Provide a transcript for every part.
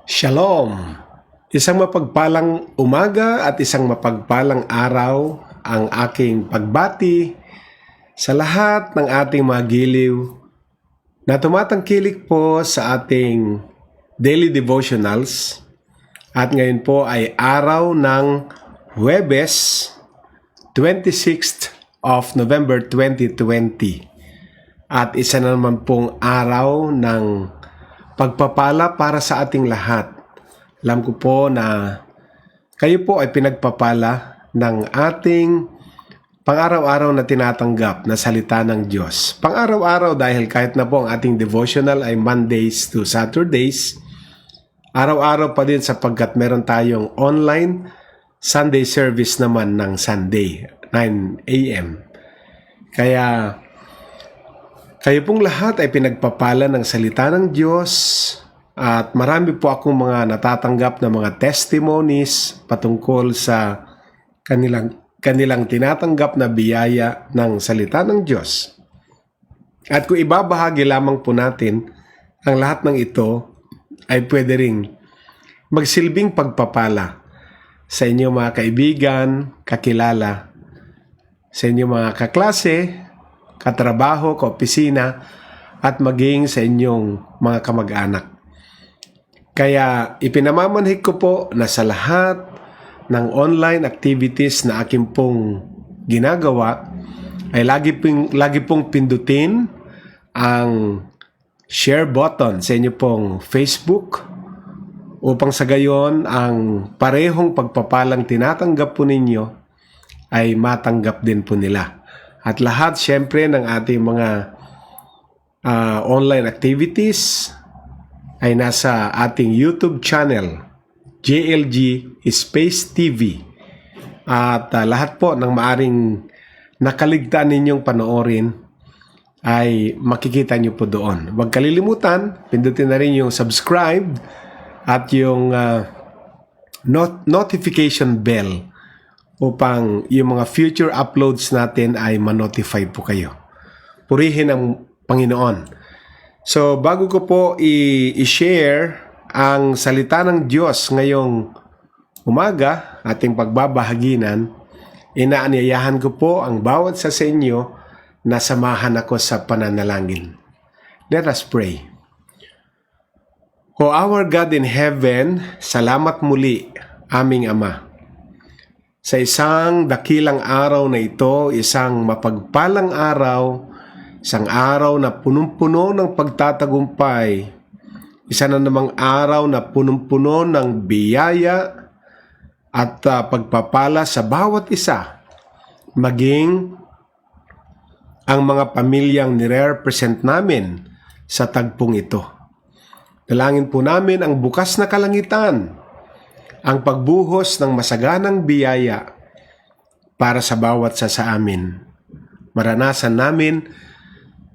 Shalom! Isang mapagpalang umaga at isang mapagpalang araw ang aking pagbati sa lahat ng ating mga giliw na tumatangkilik po sa ating daily devotionals. At ngayon po ay araw ng Huwebes, 26th of November 2020. At isa na naman pong araw ng pagpapala para sa ating lahat. Alam ko po na kayo po ay pinagpapala ng ating pang-araw-araw na tinatanggap na salita ng Diyos. Pang-araw-araw dahil kahit na po ang ating devotional ay Mondays to Saturdays, araw-araw pa din sapagkat meron tayong online Sunday service naman ng Sunday, 9 a.m. Kaya kayo pong lahat ay pinagpapala ng salita ng Diyos at marami po akong mga natatanggap na mga testimonies patungkol sa kanilang tinatanggap na biyaya ng salita ng Diyos. At kung ibabahagi lamang po natin, ang lahat ng ito ay pwede ring magsilbing pagpapala sa inyong mga kaibigan, kakilala, sa inyong mga kaklase, katrabaho, kaopisina, at maging sa inyong mga kamag-anak. Kaya ipinamamanhik ko po na sa lahat ng online activities na aking pong ginagawa ay lagi pong pindutin ang share button sa inyo pong Facebook upang sa gayon ang parehong pagpapalang tinatanggap po ninyo ay matanggap din po nila. At lahat siyempre ng ating mga online activities ay nasa ating YouTube channel, JLG Space TV. At lahat po ng maaring nakaligtaan ninyong panoorin ay makikita nyo po doon. Huwag kalilimutan, pindutin na rin yung subscribe at yung notification bell upang yung mga future uploads natin ay ma-notify po kayo. Purihin ang Panginoon. So, bago ko po i-share ang salita ng Diyos ngayong umaga, ating pagbabahaginan, inaanyayahan ko po ang bawat sa inyo na samahan ako sa pananalangin. Let us pray. O our God in heaven, salamat muli, aming Ama. Sa isang dakilang araw na ito, isang mapagpalang araw, isang araw na punong-puno ng pagtatagumpay, isa na namang araw na punong-puno ng biyaya at pagpapala sa bawat isa, maging ang mga pamilyang nire-represent namin sa tagpong ito. Dalangin po namin ang bukas na kalangitan, ang pagbuhos ng masaganang biyaya para sa bawat sa amin. Maranasan namin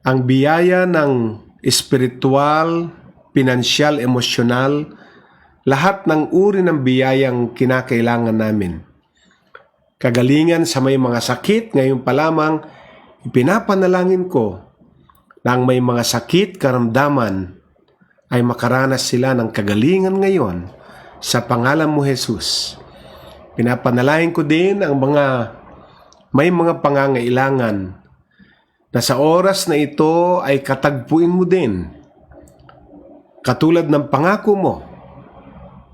ang biyaya ng espiritual, pinansyal, emosyonal, lahat ng uri ng biyayang kinakailangan namin. Kagalingan sa may mga sakit, ngayon pa lamang, ipinapanalangin ko na ang may mga sakit, karamdaman, ay makaranas sila ng kagalingan ngayon sa pangalan mo, Jesus. Pinapanalangin ko din ang may mga pangangailangan na sa oras na ito ay katagpuin mo din. Katulad ng pangako mo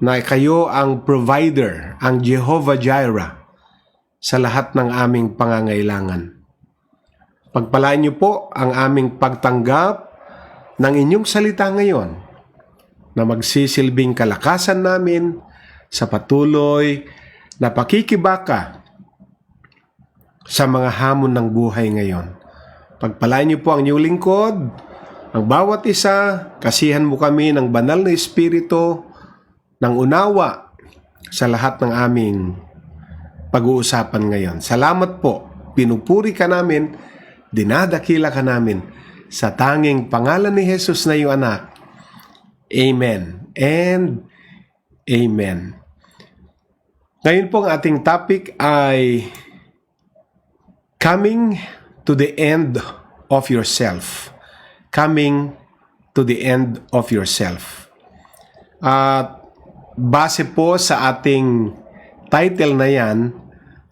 na kayo ang provider, ang Jehovah Jireh sa lahat ng aming pangangailangan. Pagpalain niyo po ang aming pagtanggap ng inyong salita ngayon na magsisilbing kalakasan namin sa patuloy na pakikibaka sa mga hamon ng buhay ngayon. Pagpalain niyo po ang inyong lingkod, ang bawat isa, kasihan mo kami ng banal na Espiritu, ng unawa sa lahat ng aming pag-uusapan ngayon. Salamat po, pinupuri ka namin, dinadakila ka namin, sa tanging pangalan ni Jesus na iyong anak. Amen and Amen. Ngayon po ang ating topic ay coming to the end of yourself. Coming to the end of yourself. At base po sa ating title na yan,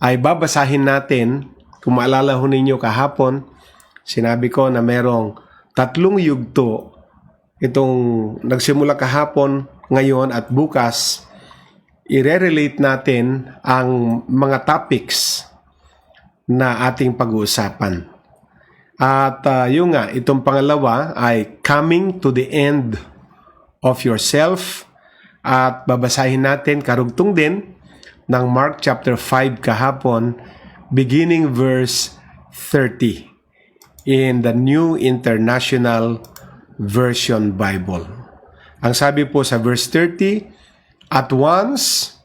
ay babasahin natin. Kung maalala ho ninyo kahapon, sinabi ko na merong 3 yugto itong nagsimula kahapon, ngayon at bukas. I-relate natin ang mga topics na ating pag-uusapan. At yung nga, itong pangalawa ay coming to the end of yourself. At babasahin natin karugtong din ng Mark chapter 5 kahapon, beginning verse 30 in the New International Version Bible. Ang sabi po sa verse 30, at once,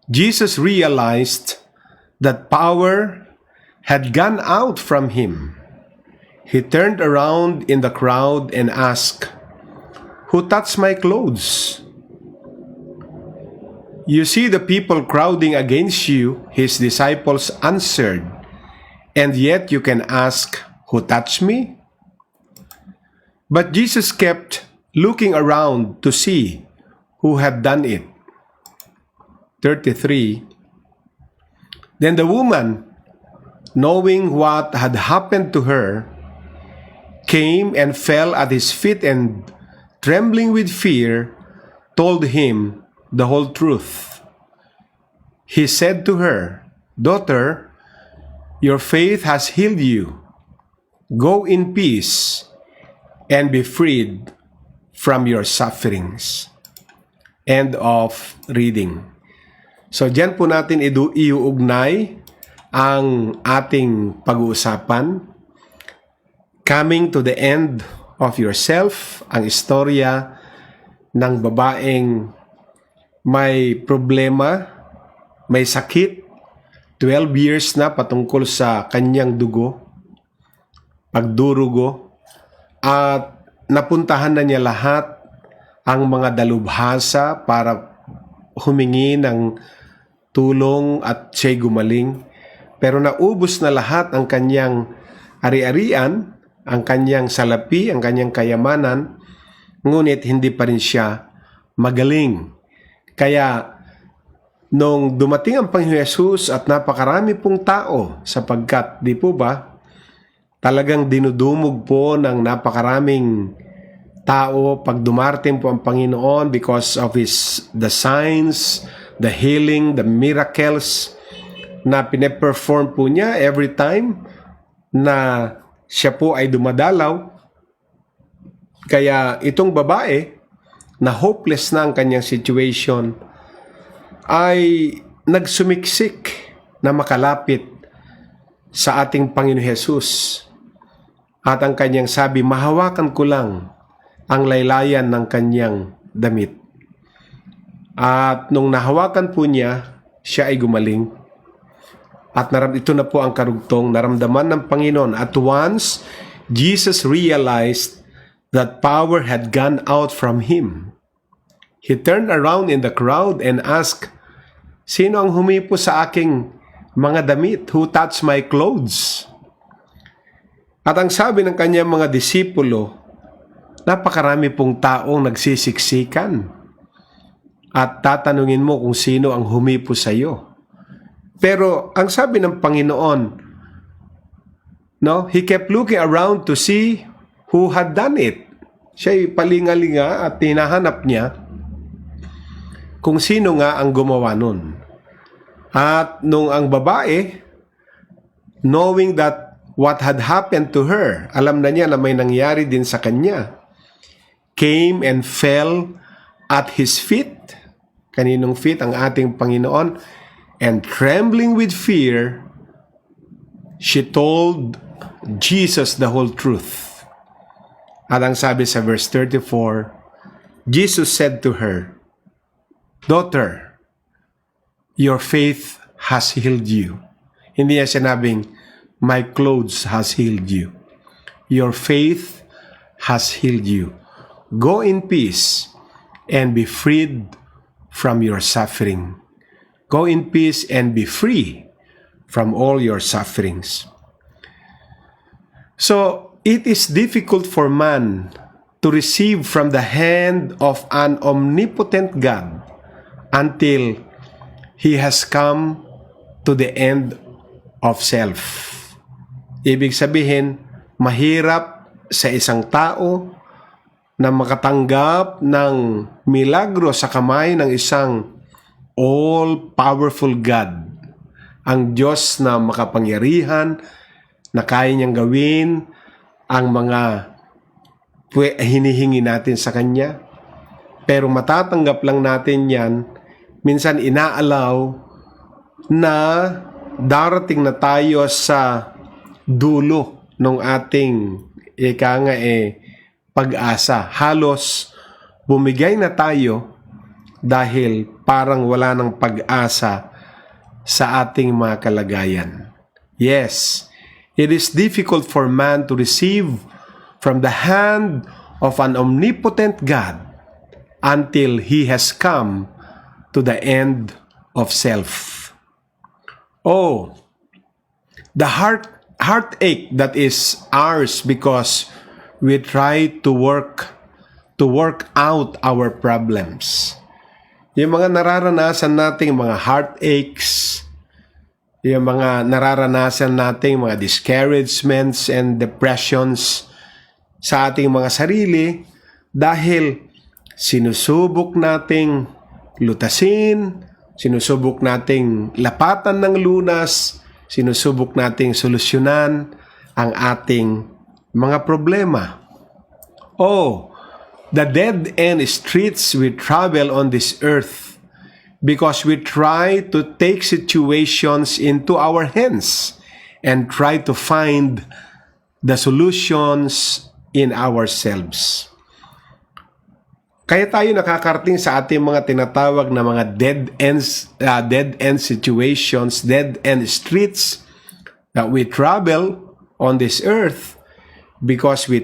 Jesus realized that power had gone out from him. He turned around in the crowd and asked, "Who touched my clothes?" "You see the people crowding against you," his disciples answered, "and yet you can ask, 'Who touched me?'" But Jesus kept looking around to see who had done it. 33. Then the woman, knowing what had happened to her, came and fell at his feet and, trembling with fear, told him the whole truth. He said to her, "Daughter, your faith has healed you. Go in peace and be freed from your sufferings." End of reading. So, diyan po natin iuugnay ang ating pag-uusapan. Coming to the end of yourself, ang istorya ng babaeng may problema, may sakit, 12 years na patungkol sa kanyang dugo, pagdurugo, at napuntahan na niya lahat ang mga dalubhasa para humingi ng tulong at siya'y gumaling. Pero naubos na lahat ang kanyang ari-arian, ang kanyang salapi, ang kanyang kayamanan, ngunit hindi pa rin siya magaling. Kaya nung dumating ang Panginoon Hesus at napakarami pong tao, sapagkat, di po ba, talagang dinudumog po ng napakaraming tao pag dumarating po ang Panginoon because of the signs, the healing, the miracles na pine-perform po niya every time na siya po ay dumadalaw. Kaya itong babae na hopeless na ang kanyang situation ay nagsumiksik na makalapit sa ating Panginoon Hesus. At ang kanyang sabi, mahawakan ko lang ang laylayan ng kanyang damit. At nung nahawakan po niya, siya ay gumaling. At ito na po ang karugtong naramdaman ng Panginoon. At once, Jesus realized that power had gone out from him. He turned around in the crowd and asked, "Sino ang humipo sa aking mga damit? Who touched my clothes?" At ang sabi ng kanyang mga disipulo, napakarami pong taong nagsisiksikan. At tatanungin mo kung sino ang humipo sa iyo. Pero ang sabi ng Panginoon, he kept looking around to see who had done it. Siya'y palingalinga at hinahanap niya kung sino nga ang gumawa nun. At nung ang babae, knowing that what had happened to her, alam na niya na may nangyari din sa kanya, came and fell at his feet. Kaninong feet? Ang ating Panginoon. And trembling with fear, she told Jesus the whole truth. At ang sabi sa verse 34, Jesus said to her, "Daughter, your faith has healed you." Hindi niya sinabing, "My clothes has healed you." Your faith has healed you. Go in peace and be freed from your suffering. Go in peace and be free from all your sufferings. So, it is difficult for man to receive from the hand of an omnipotent God until he has come to the end of self. Ibig sabihin, mahirap sa isang tao na makatanggap ng milagro sa kamay ng isang all-powerful God. Ang Diyos na makapangyarihan, na kaya niyang gawin ang mga hinihingi natin sa Kanya. Pero matatanggap lang natin yan, minsan inaalaw na darating na tayo sa dulo ng ating pag-asa. Halos bumigay na tayo dahil parang wala ng pag-asa sa ating mga kalagayan. Yes, it is difficult for man to receive from the hand of an omnipotent God until he has come to the end of self. Oh, the heartache that is ours because we try to work out our problems. Yung mga nararanasan nating mga heartaches, yung mga nararanasan nating mga discouragements and depressions sa ating mga sarili dahil sinusubok nating lutasin, sinusubok nating lapatan ng lunas, sinusubok nating solusyonan ang ating mga problema. Oh, the dead-end streets we travel on this earth because we try to take situations into our hands and try to find the solutions in ourselves. Kaya tayo nakakarating sa ating mga tinatawag na mga dead-end situations, dead-end streets that we travel on this earth because we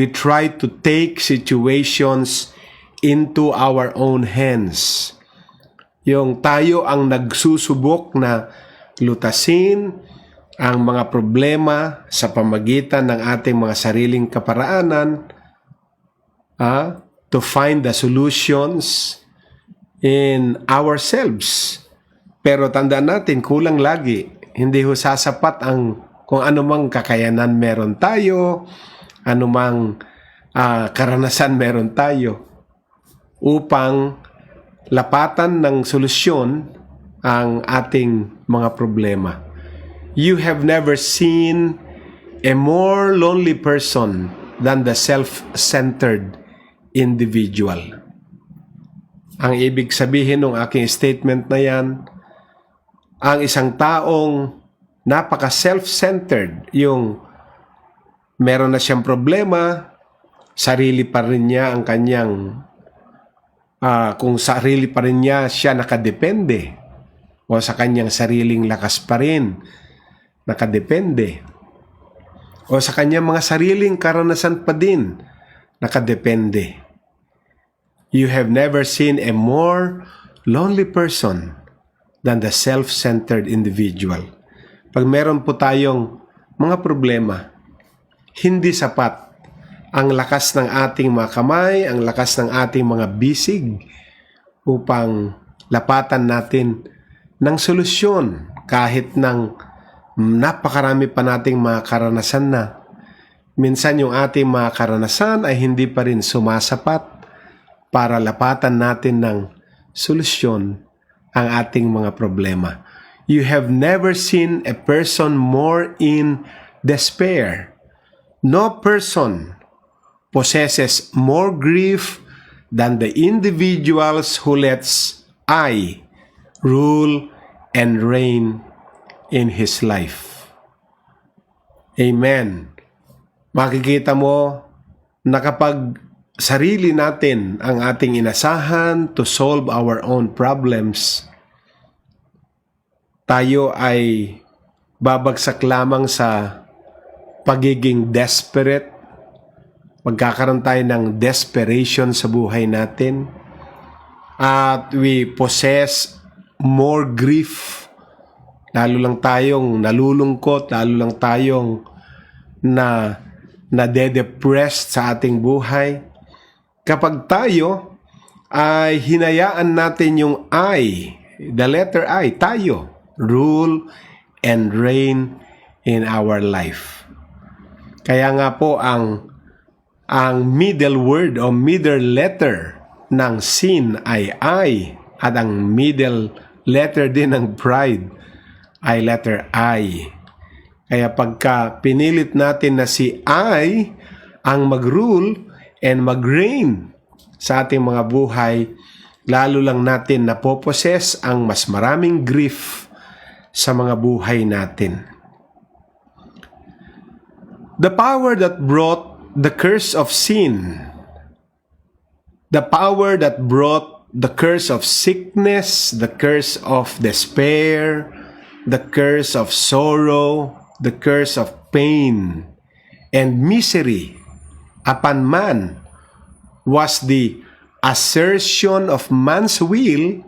try to take situations into our own hands. Yung tayo ang nagsusubok na lutasin ang mga problema sa pamagitan ng ating mga sariling kaparaanan, to find the solutions in ourselves. Pero tandaan natin, kulang lagi. Hindi ho sasapat ang kung anumang kakayanan meron tayo, anumang karanasan meron tayo upang lapatan ng solusyon ang ating mga problema. You have never seen a more lonely person than the self-centered individual. Ang ibig sabihin ng aking statement na yan, ang isang taong napaka-self-centered, yung meron na siyang problema, sarili pa rin niya ang kanyang, kung sarili pa rin niya siya nakadepende, o sa kanyang sariling lakas pa rin nakadepende, o sa kanyang mga sariling karanasan pa din nakadepende. You have never seen a more lonely person than the self-centered individual. Pag meron po tayong mga problema, hindi sapat ang lakas ng ating mga kamay, ang lakas ng ating mga bisig upang lapatan natin ng solusyon kahit ng napakarami pa nating mga karanasan na. Minsan yung ating mga karanasan ay hindi pa rin sumasapat para lapatan natin ng solusyon ang ating mga problema. You have never seen a person more in despair. No person possesses more grief than the individuals who lets I rule and reign in his life. Amen. Makikita mo na kapag sarili natin ang ating inasahan to solve our own problems, tayo ay babagsak lamang sa pagiging desperate. Magkakaroon tayo ng desperation sa buhay natin. At we possess more grief. Lalo lang tayong nalulungkot, lalo lang tayong na de-depressed sa ating buhay. Kapag tayo ay hinayaan natin yung I, the letter I, tayo, rule and reign in our life. Kaya nga po ang middle word o middle letter ng sin ay I, at ang middle letter din ng pride ay letter I. Kaya pagka pinilit natin na si I ang mag-rule and mag-reign sa ating mga buhay, lalo lang natin napoposes ang mas maraming grief sa mga buhay natin. The power that brought the curse of sin, the power that brought the curse of sickness, the curse of despair, the curse of sorrow, the curse of pain and misery upon man was the assertion of man's will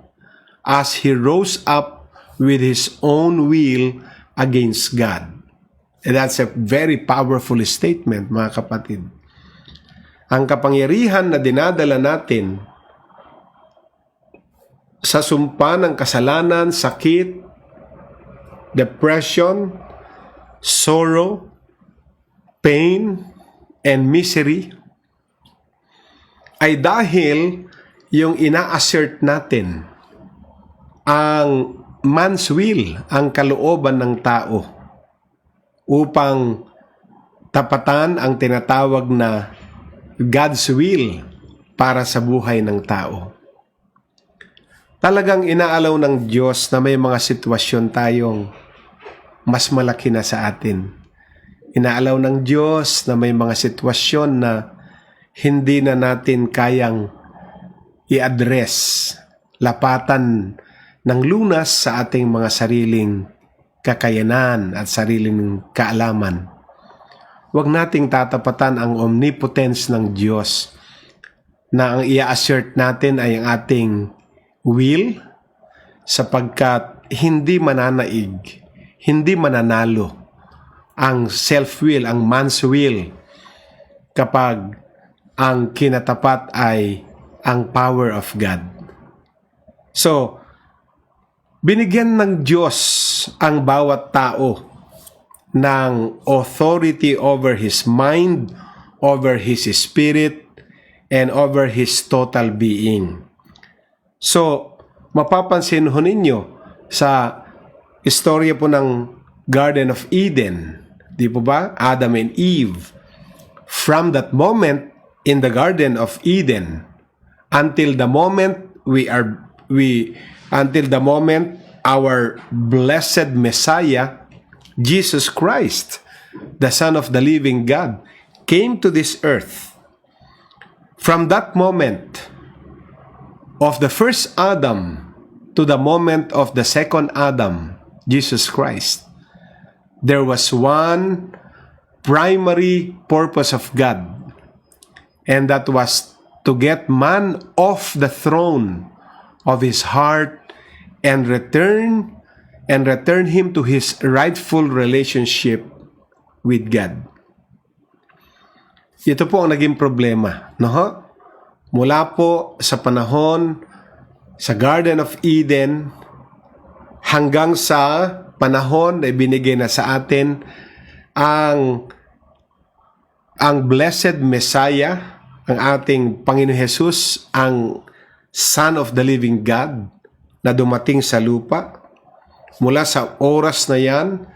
as he rose up with his own will against God. And that's a very powerful statement, mga kapatid. Ang kapangyarihan na dinadala natin sa sumpa ng kasalanan, sakit, depression, sorrow, pain, and misery ay dahil yung ina-assert natin ang man's will, ang kalooban ng tao upang tapatan ang tinatawag na God's will para sa buhay ng tao. Talagang inaalaw ng Diyos na may mga sitwasyon tayong mas malaki na sa atin. Inaalaw ng Diyos na may mga sitwasyon na hindi na natin kayang i-address, lapatan ng lunas sa ating mga sariling kakayanan at sariling kaalaman. Huwag nating tatapatan ang omnipotence ng Diyos na ang i-assert natin ay ang ating will, sapagkat hindi mananaig, hindi mananalo ang self-will, ang man's will, kapag ang kinatapat ay ang power of God. So, binigyan ng Diyos ang bawat tao ng authority over his mind, over his spirit, and over his total being. So, mapapansin ho ninyo sa istorya po ng Garden of Eden, di po ba? Adam and Eve. From that moment in the Garden of Eden until the moment our blessed Messiah, Jesus Christ, the Son of the living God, came to this earth. From that moment of the first Adam to the moment of the second Adam, Jesus Christ, there was one primary purpose of God, and that was to get man off the throne of his heart and return him to his rightful relationship with God. Ito po ang naging problema, no? Mula po sa panahon sa Garden of Eden hanggang sa panahon na ibinigay na sa atin ang blessed Messiah, ang ating Panginoon Jesus, ang Son of the living God na dumating sa lupa. Mula sa oras na yan,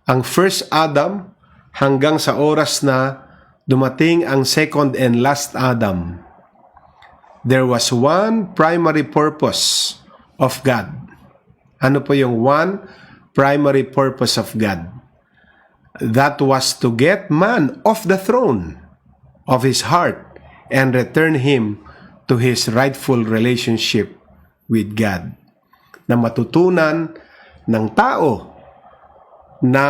ang first Adam, hanggang sa oras na dumating ang second and last Adam, there was one primary purpose of God. Ano po yung one primary purpose of God? That was to get man off the throne of his heart and return him to his rightful relationship with God. Na matutunan ng tao na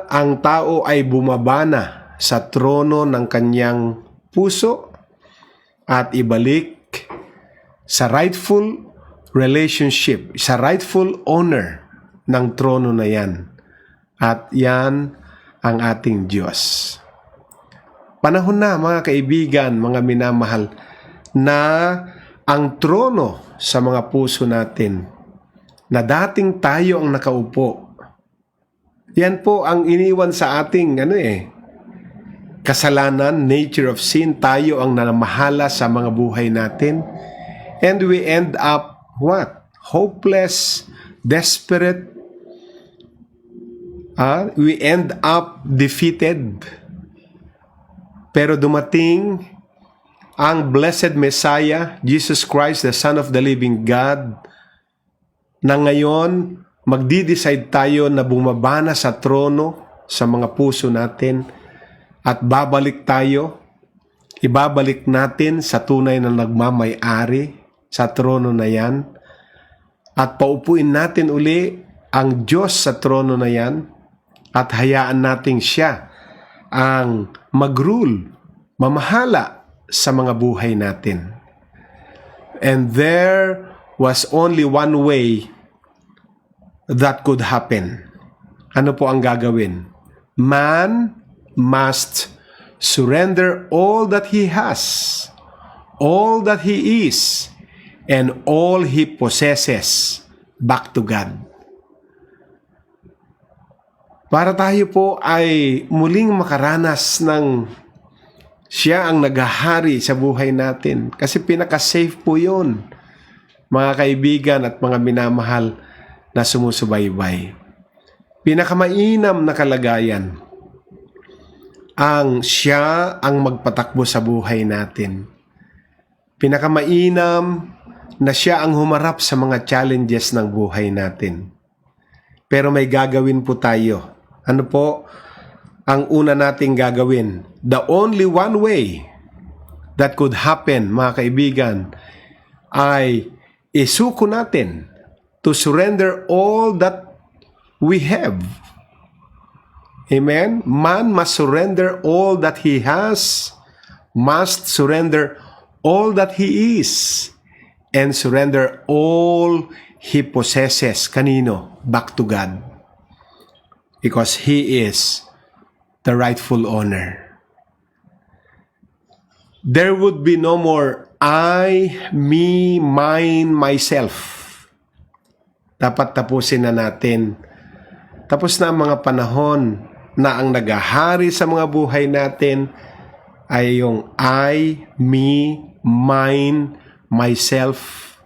ang tao ay bumaba na sa trono ng kanyang puso at ibalik sa rightful relationship, sa rightful owner ng trono na yan. At yan ang ating Diyos. Panahon na, mga kaibigan, mga minamahal, na ang trono sa mga puso natin na dating tayo ang nakaupo. Yan po ang iniwan sa ating kasalanan, nature of sin. Tayo ang nanamahala sa mga buhay natin. And we end up what? Hopeless, desperate. We end up defeated. Pero dumating ang Blessed Messiah, Jesus Christ, the Son of the Living God, na ngayon magdi-decide tayo na bumaba na sa trono sa mga puso natin at babalik tayo, ibabalik natin sa tunay na nagmamay-ari sa trono na yan at paupuin natin uli ang Diyos sa trono na yan at hayaan natin siya ang mag-rule, mamahala sa mga buhay natin. And there was only one way that could happen. Ano po ang gagawin? Man must surrender all that he has, all that he is, and all he possesses back to God. Para tayo po ay muling makaranas ng siya ang naghahari sa buhay natin. Kasi pinaka-safe po yun, mga kaibigan at mga minamahal na sumusubaybay. Pinakamainam na kalagayan ang siya ang magpatakbo sa buhay natin. Pinakamainam na siya ang humarap sa mga challenges ng buhay natin. Pero may gagawin po tayo. Ano po ang una nating gagawin? The only one way that could happen, mga kaibigan, ay isuko natin to surrender all that we have. Amen? Man must surrender all that he has, must surrender all that he is, and surrender all he possesses. Kanino? Back to God. Because he is the rightful owner. There would be no more I, me, mine, myself. Dapat tapusin na natin. Tapos na ang mga panahon na ang nagahari sa mga buhay natin ay yung I, me, mine, myself.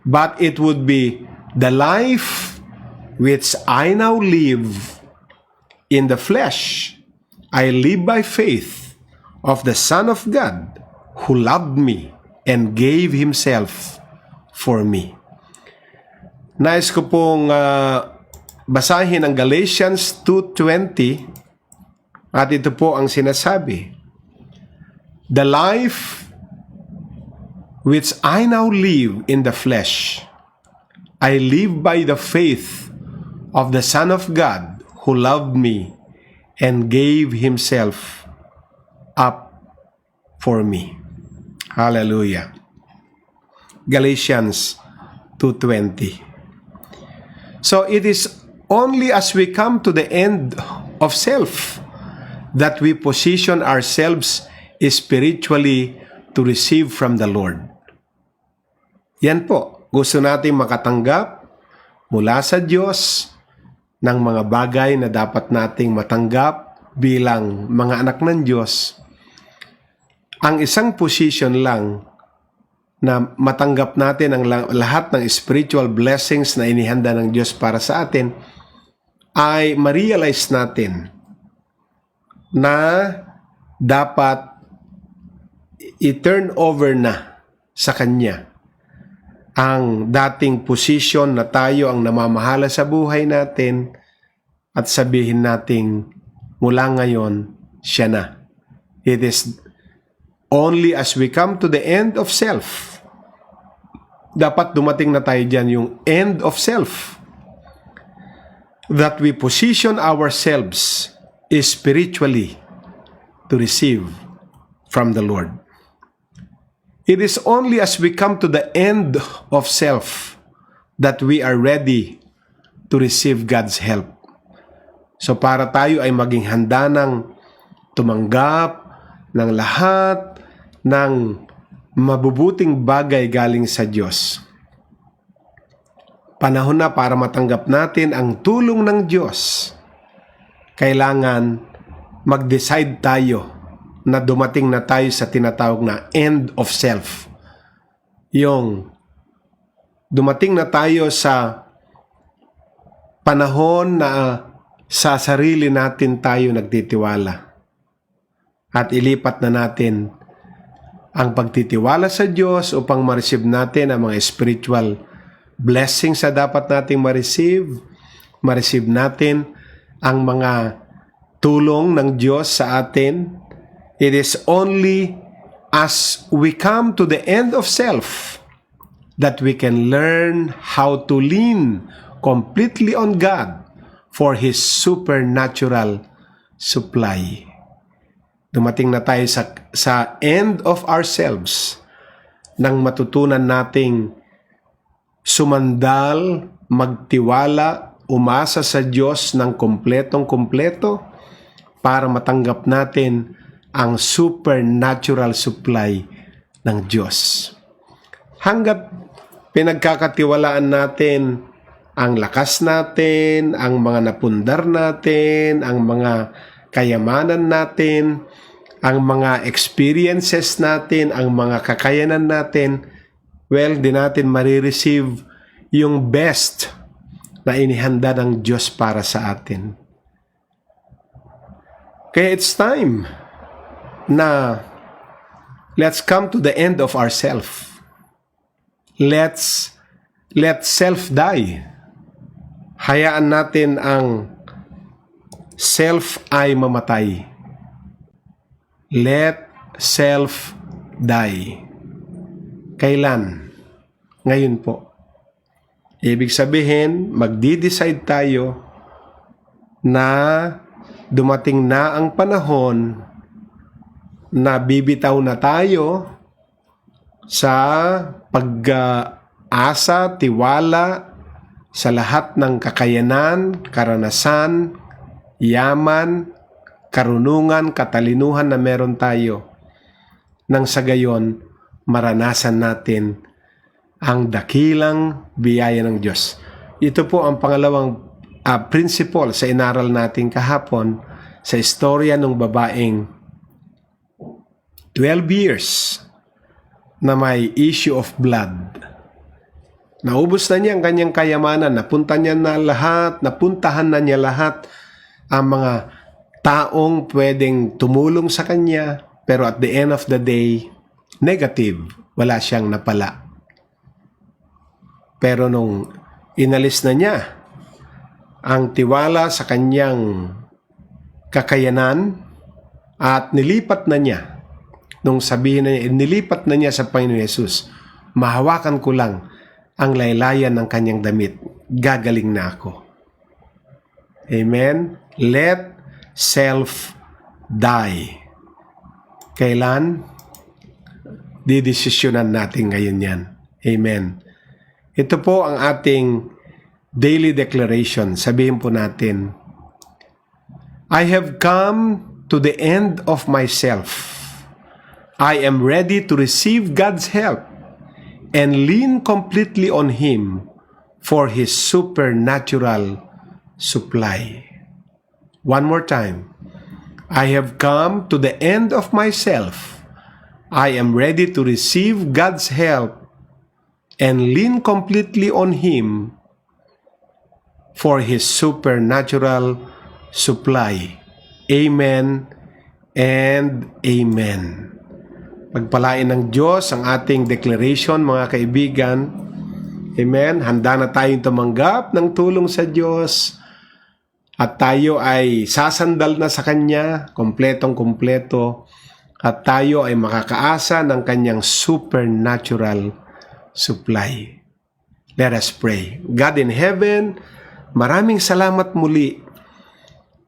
But it would be the life which I now live in the flesh. I live by faith of the Son of God who loved me and gave Himself for me. Nais ko pong basahin ang Galatians 2:20 at ito po ang sinasabi. The life which I now live in the flesh, I live by the faith of the Son of God who loved me and gave Himself up for me. Hallelujah. Galatians 2:20. So it is only as we come to the end of self that we position ourselves spiritually to receive from the Lord. Yan po. Gusto natin makatanggap mula sa Diyos ng mga bagay na dapat nating matanggap bilang mga anak ng Diyos. Ang isang position lang na matanggap natin ang lahat ng spiritual blessings na inihanda ng Diyos para sa atin ay ma-realize natin na dapat i-turn over na sa Kanya ang dating position na tayo ang namamahala sa buhay natin at sabihin nating mula ngayon, siya na. It is only as we come to the end of self, dapat dumating na tayo dyan yung end of self, that we position ourselves spiritually to receive from the Lord. It is only as we come to the end of self that we are ready to receive God's help. So para tayo ay maging handa ng tumanggap ng lahat ng mabubuting bagay galing sa Diyos. Panahon na para matanggap natin ang tulong ng Diyos. Kailangan mag-decide tayo na dumating na tayo sa tinatawag na end of self. Yung dumating na tayo sa panahon na sa sarili natin tayo nagtitiwala. At ilipat na natin ang pagtitiwala sa Diyos upang ma-receive natin ang mga spiritual blessings na dapat nating ma-receive natin ang mga tulong ng Diyos sa atin. It is only as we come to the end of self that we can learn how to lean completely on God for His supernatural supply. Dumating na tayo sa end of ourselves nang matutunan nating sumandal, magtiwala, umasa sa Diyos ng kumpletong-kumpleto para matanggap natin ang supernatural supply ng Diyos. Hanggat pinagkakatiwalaan natin ang lakas natin, ang mga napundar natin, ang mga kayamanan natin, ang mga experiences natin, ang mga kakayanan natin, well, di natin marireceive yung best na inihanda ng Diyos para sa atin. Kaya it's time na let's come to the end of ourself. Let self die. Hayaan natin ang self ay mamatay. Let self die. Kailan? Ngayon po. Ibig sabihin, magdi-decide tayo na dumating na ang panahon na bibitaw na tayo sa pag-asa, tiwala sa lahat ng kakayanan, karanasan, yaman, karunungan, katalinuhan na meron tayo, nang sa gayon maranasan natin ang dakilang biyaya ng Diyos. Ito po ang pangalawang principle sa inaral natin kahapon sa istorya ng babaeng 12 years na may issue of blood. Naubos na niya ang kanyang kayamanan, napuntahan na niya lahat ang mga taong pwedeng tumulong sa kanya, pero at the end of the day, negative, wala siyang napala. Pero nung inalis na niya ang tiwala sa kanyang kakayanan at nilipat na niya, nung sabihin na niya, nilipat na niya sa Panginoon Yesus, mahawakan ko lang ang laylayan ng kanyang damit, gagaling na ako. Amen? Let self die. Kailan? Didesisyonan natin ngayon yan. Amen. Ito po ang ating daily declaration. Sabihin po natin, I have come to the end of myself. I am ready to receive God's help and lean completely on Him for His supernatural supply. One more time. I have come to the end of myself. I am ready to receive God's help and lean completely on Him for His supernatural supply. Amen and amen. Pagpalain ng Diyos ang ating declaration, mga kaibigan. Amen. Handa na tayong tumanggap ng tulong sa Diyos. At tayo ay sasandal na sa Kanya, kompletong-kompleto. At tayo ay makakaasa ng Kanyang supernatural supply. Let us pray. God in heaven, maraming salamat muli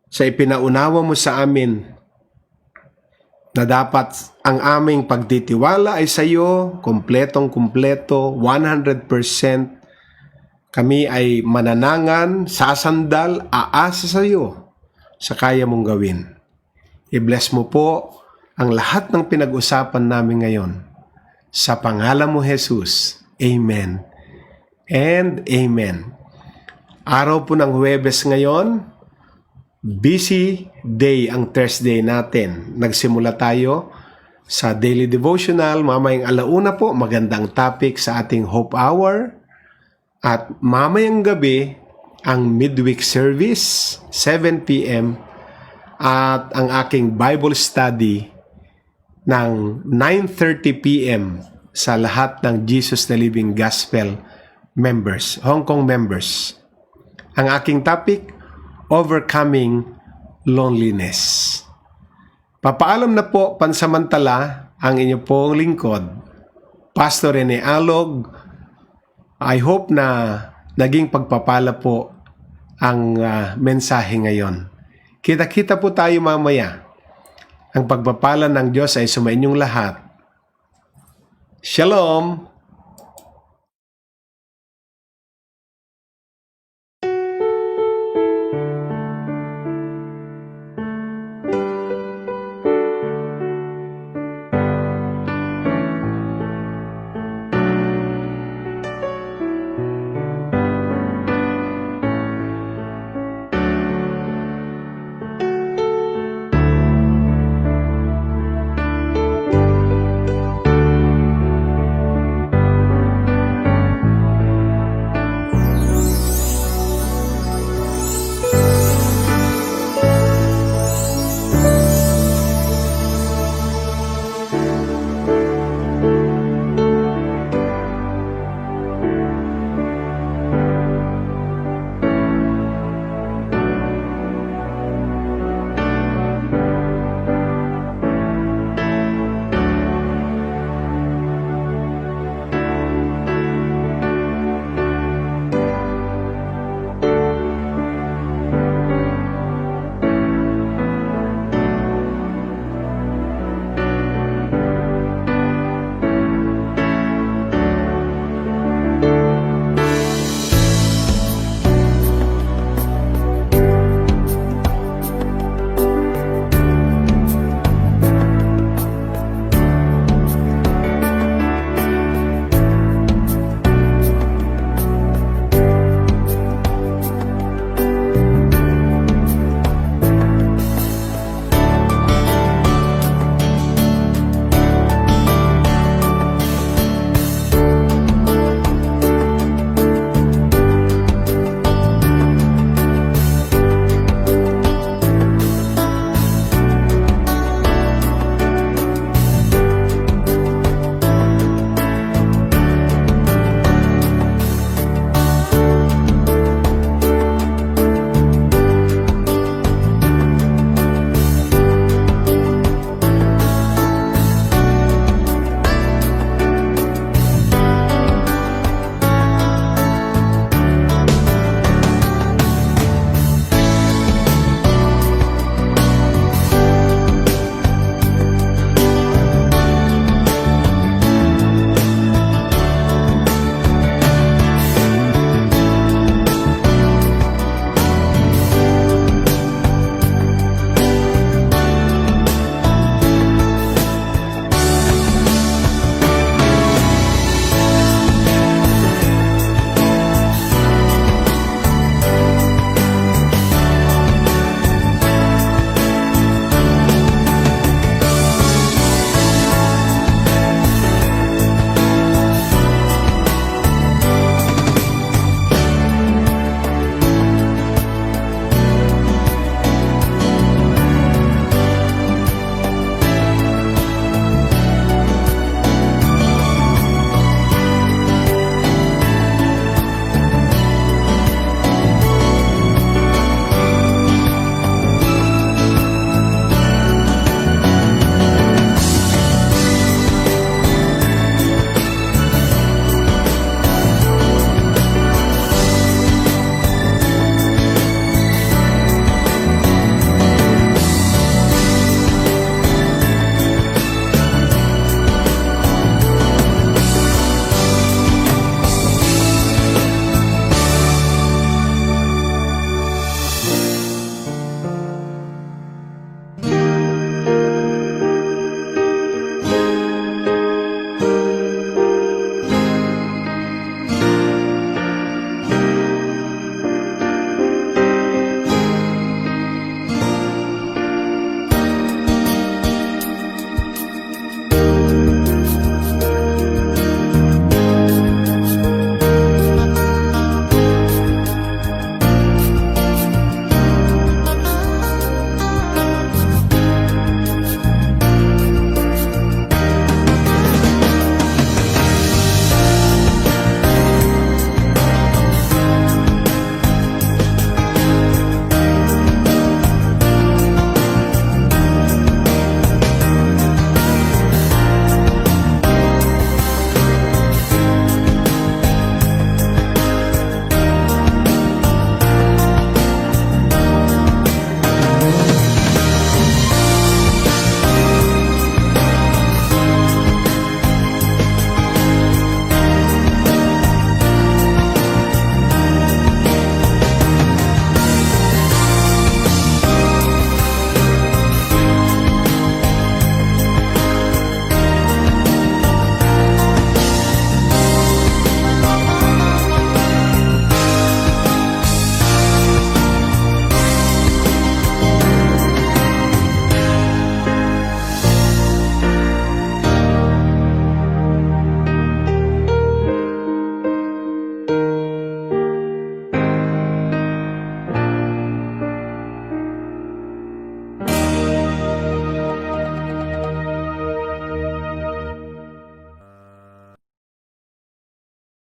sa ipinaunawa mo sa amin na dapat ang aming pagtitiwala ay sa iyo, kompletong-kompleto, 100%. Kami ay mananangan, sasandal, aasa sa iyo sa kaya mong gawin. I-bless mo po ang lahat ng pinag-usapan namin ngayon Sa pangalan mo, Jesus. Amen and amen. Araw po ng Huwebes ngayon, busy day ang Thursday natin. Nagsimula tayo sa daily devotional. Mamayang alauna po, magandang topic sa ating Hope Hour. At mamayang gabi, ang midweek service, 7 p.m. At ang aking Bible study ng 9:30 p.m. sa lahat ng Jesus the Living Gospel members, Hong Kong members. Ang aking topic, Overcoming Loneliness. Papaalam na po pansamantala ang inyo pong lingkod, Pastor Rene Alog. I hope na naging pagpapala po ang mensahe ngayon. Kita-kita po tayo mamaya. Ang pagpapala ng Diyos ay sumainyong lahat. Shalom!